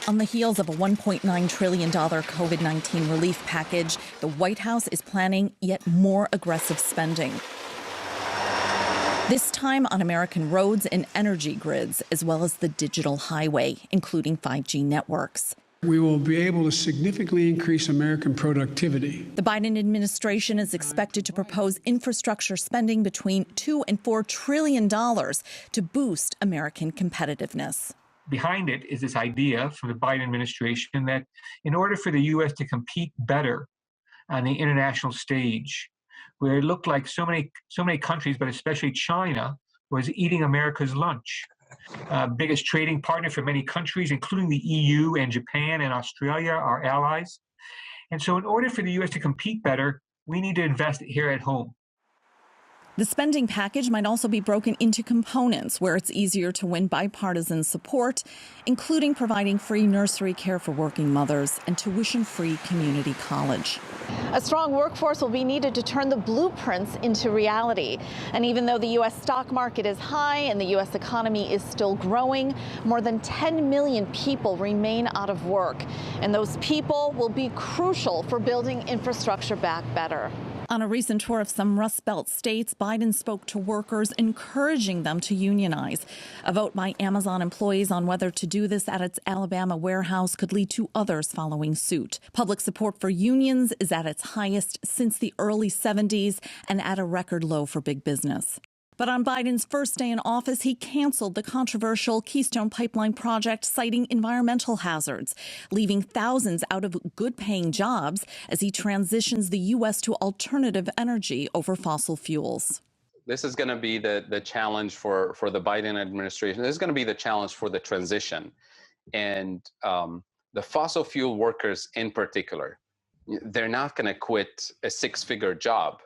On the heels of a $1.9 trillion COVID-19 relief package, the White House is planning yet more aggressive spending. This time on American roads and energy grids, as well as the digital highway, including 5G networks. We will be able to significantly increase American productivity. The Biden administration is expected to propose infrastructure spending between $2 and $4 trillion to boost American competitiveness. Behind it is this idea from the Biden administration that in order for the U.S. to compete better on the international stage, where it looked like so many countries, but especially China, was eating America's lunch. Biggest trading partner for many countries, including the EU and Japan and Australia, our allies. And so in order for the U.S. to compete better, we need to invest here at home. The spending package might also be broken into components where it's easier to win bipartisan support, including providing free nursery care for working mothers and tuition-free community college. A strong workforce will be needed to turn the blueprints into reality. And even though the U.S. stock market is high and the U.S. economy is still growing, more than 10 million people remain out of work. And those people will be crucial for building infrastructure back better. On a recent tour of some Rust Belt states, Biden spoke to workers, encouraging them to unionize. A vote by Amazon employees on whether to do this at its Alabama warehouse could lead to others following suit. Public support for unions is at its highest since the early 70s and at a record low for big business. But on Biden's first day in office, he canceled the controversial Keystone Pipeline project, citing environmental hazards, leaving thousands out of good-paying jobs as he transitions the U.S. to alternative energy over fossil fuels. This is going to be the challenge for the Biden administration. This is going to be the challenge for the transition. And the fossil fuel workers in particular, they're not going to quit a six-figure job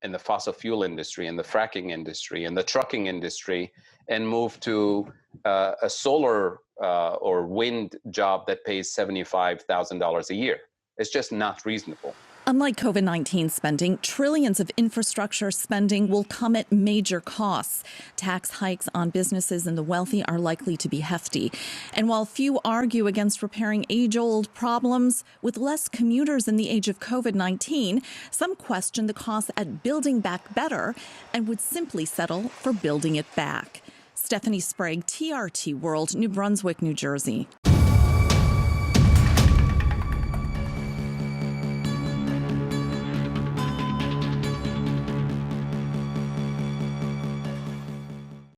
in the fossil fuel industry, in the fracking industry, in the trucking industry, and move to a solar or wind job that pays $75,000 a year. It's just not reasonable. Unlike COVID-19 spending, trillions of infrastructure spending will come at major costs. Tax hikes on businesses and the wealthy are likely to be hefty. And while few argue against repairing age-old problems, with less commuters in the age of COVID-19, some question the costs at building back better and would simply settle for building it back. Stephanie Sprague, TRT World, New Brunswick, New Jersey.